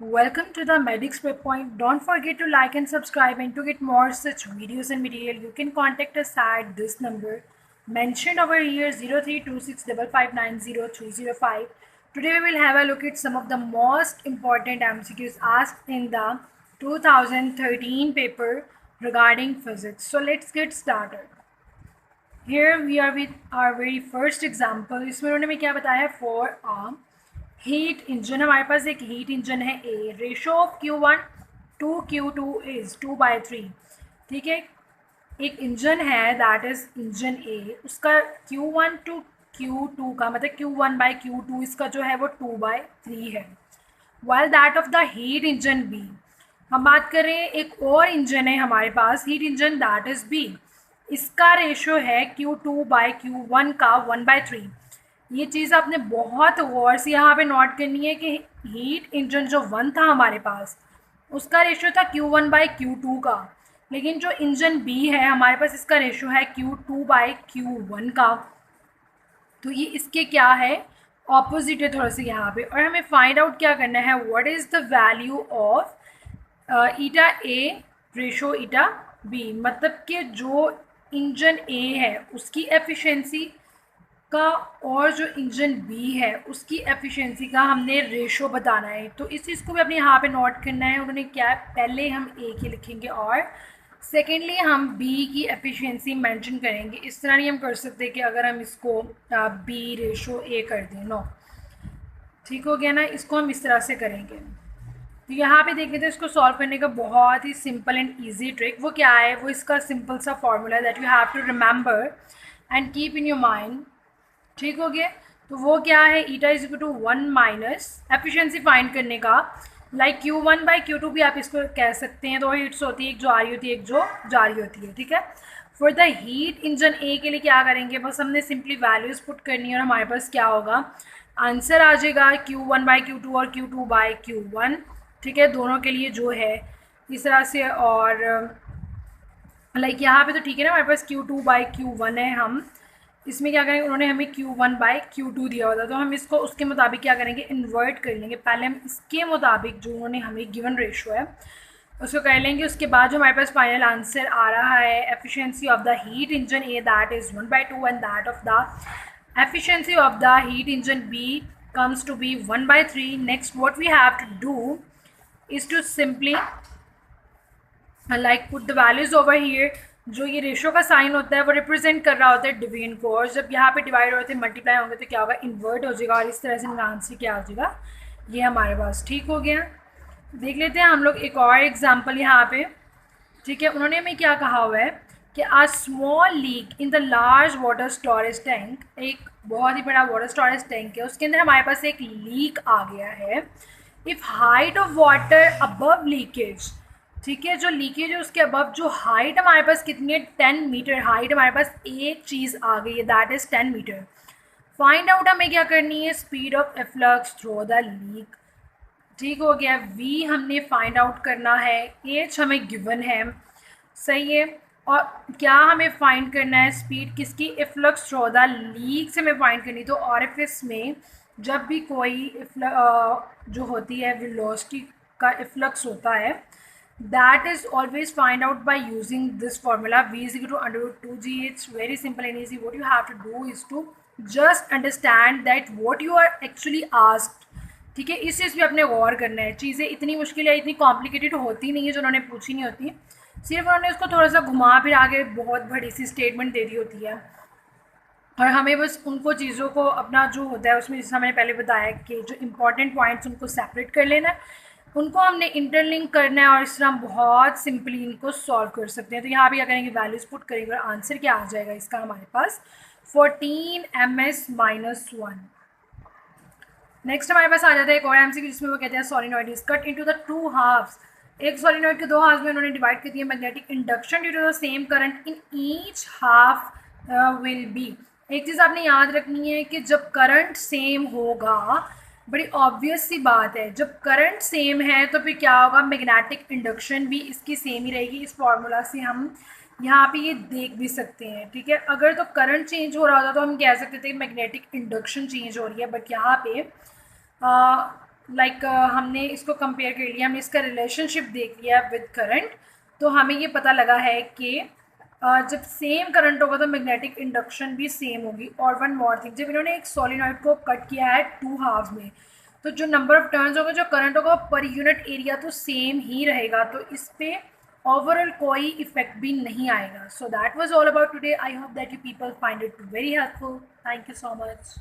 Welcome to the Medics Webpoint. Don't forget to like and subscribe, and to get more such videos and material, you can contact us at this number mentioned over here 032655903005. Today we will have a look at some of the most important MCQs asked in the 2013 paper regarding physics. So let's get started. Here we are with our very first example. इसमें उन्होंने हमें क्या बताया है for a heat engine. हमारे पास एक heat engine है A. Ratio of Q1 to Q2 is 2/3. ठीक है, एक इंजन है दैट इज इंजन ए. उसका Q1 टू Q2 का मतलब Q1/Q2 इसका जो है वो 2/3 है. While that of the heat engine B, हम बात कर रहे हैं एक और इंजन है हमारे पास heat engine that is B. इसका रेशो है Q2/Q1 का 1/3. ये चीज़ आपने बहुत गौर से यहाँ पे नोट करनी है कि हीट इंजन जो 1 था हमारे पास उसका रेशो था Q1/Q2 का, लेकिन जो इंजन बी है हमारे पास इसका रेशो है Q2/Q1 का. तो ये इसके क्या है, ऑपोजिट है थोड़ा सा यहाँ पे. और हमें फाइंड आउट क्या करना है, what is the value of eta A ratio eta B. मतलब कि जो इंजन ए है उसकी एफिशिएंसी का और जो इंजन बी है उसकी एफिशिएंसी का हमने रेशो बताना है. तो इस चीज़ को भी अपने यहाँ पे नोट करना है. उन्होंने क्या है, पहले हम ए की लिखेंगे और सेकेंडली हम बी की एफिशिएंसी मेंशन करेंगे. इस तरह नहीं हम कर सकते कि अगर हम इसको बी रेशो ए कर दें. नो, ठीक हो गया ना. इसको हम इस तरह से करेंगे. तो यहाँ पे देख लेते हैं इसको सॉल्व करने का बहुत ही सिंपल एंड ईजी ट्रिक. वो क्या है, वो इसका सिंपल सा formula that you have to remember and keep in your mind. ठीक हो गया. तो वो क्या है, eta is equal to 1 minus efficiency find करने का लाइक Q1/Q2 भी आप इसको कह सकते हैं. दो हीट्स होती है, एक जो आ रही होती है, एक जो जा रही होती है. ठीक है. फॉर द हीट इंजन ए के लिए क्या करेंगे, बस हमने सिंपली वैल्यूज पुट करनी है और हमारे पास क्या होगा, आंसर आ जाएगा Q1/Q2 और Q2/Q1. ठीक है, दोनों के लिए जो है इस तरह से. और लाइक यहाँ पे तो ठीक है ना, हमारे पास Q2/Q1 है. हम इसमें क्या करेंगे, उन्होंने हमें Q1/Q2 दिया होता, तो हम इसको उसके मुताबिक क्या करेंगे, इन्वर्ट कर लेंगे. पहले हम इसके मुताबिक जो उन्होंने हमें गिवन रेशो है उसको कर लेंगे. उसके बाद जो हमारे पास फाइनल आंसर आ रहा है, efficiency of the heat engine A that is 1/2 and that of the efficiency of the heat engine B comes to be 1/3. Next what we have to do is to simply like put the values over here. जो ये ratio का sign होता है वो represent कर रहा होता है डिवीजन को, और जब यहाँ पे डिवाइड होते हैं मल्टीप्लाई होंगे तो क्या होगा, इन्वर्ट हो जाएगा और इस तरह से आंसर क्या हो जाएगा, ये हमारे पास. ठीक हो गया. देख लेते हैं हम लोग एक और एग्जांपल यहाँ पे. ठीक है, उन्होंने हमें क्या कहा हुआ है कि a small leak in the large water storage tank. एक बहुत ही बड़ा वाटर स्टोरेज टैंक है, उसके अंदर हमारे पास एक लीक आ गया है. If height of water above leakage, ठीक है, जो लीकेज है उसके अबव जो हाइट हमारे पास कितनी है, 10 मीटर हाइट हमारे पास एक चीज़ आ गई है that is 10 metre. Find out हमें क्या करनी है, speed of efflux through the leak. ठीक हो गया. वी हमने फाइंड आउट करना है, एच हमें गिवन है, सही है. और क्या हमें फाइंड करना है, स्पीड किसकी, एफ्लक्स थ्रू द लीक से हमें फाइंड करनी. तो ऑरिफिस में जब भी कोई जो होती है वेलोसिटी का एफ्लक्स होता है, that is always find out by using this formula, v is equal to √2g. It's very simple and easy. What you have to do is to just understand that what you are actually asked. ठीक है, इस चीज़ पे अपने गौर करना है. चीज़ें इतनी मुश्किल या इतनी कॉम्प्लिकेटेड होती नहीं है जो उन्होंने पूछी नहीं होती, सिर्फ उन्होंने उसको थोड़ा सा घुमा फिर आगे बहुत बड़ी सी स्टेटमेंट दे दी होती है. और हमें बस उनको चीज़ों को अपना जो होता है उसमें, जैसे मैंने पहले बताया कि जो इंपॉर्टेंट पॉइंट्स उनको सेपरेट कर लेना है, उनको हमने इंटरलिंक करना है और इस तरह हम बहुत सिंपली इनको सॉल्व कर सकते हैं. तो यहाँ भी क्या करेंगे, वैल्यूज़ पुट करेंगे और आंसर क्या आ जाएगा इसका हमारे पास 14 ms-1. नेक्स्ट हमारे पास आ जाता है एक और एमसीक्यू जिसमें वो कहते हैं solenoid is cut into the 2 halves. एक सोलिनॉइड के 2 हाफ्स में उन्होंने डिवाइड कर दिया. Magnetic induction due to the same current in each half will be. एक चीज़ आपने याद रखनी है कि जब करंट सेम होगा, बड़ी ऑब्वियस सी बात है, जब करंट सेम है तो फिर क्या होगा, मैग्नेटिक इंडक्शन भी इसकी सेम ही रहेगी. इस फार्मूला से हम यहाँ पे ये देख भी सकते हैं. ठीक है, अगर तो करंट चेंज हो रहा होता तो हम कह सकते थे मैग्नेटिक इंडक्शन चेंज हो रही है, बट यहाँ पे हमने इसको कंपेयर कर लिया, हमने इसका रिलेशनशिप देख लिया विद करंट, तो हमें ये पता लगा है कि जब सेम करंट होगा तो मैग्नेटिक इंडक्शन भी सेम होगी। और वन मोर थिंग, जब इन्होंने एक सोलिनॉइड को कट किया है टू हाफ में, तो जो नंबर ऑफ टर्न्स होगा, जो करंट होगा पर यूनिट एरिया तो सेम ही रहेगा, तो इस पे ओवरऑल कोई इफेक्ट भी नहीं आएगा। So that was all about today. I hope that you people find it very helpful. Thank you so much.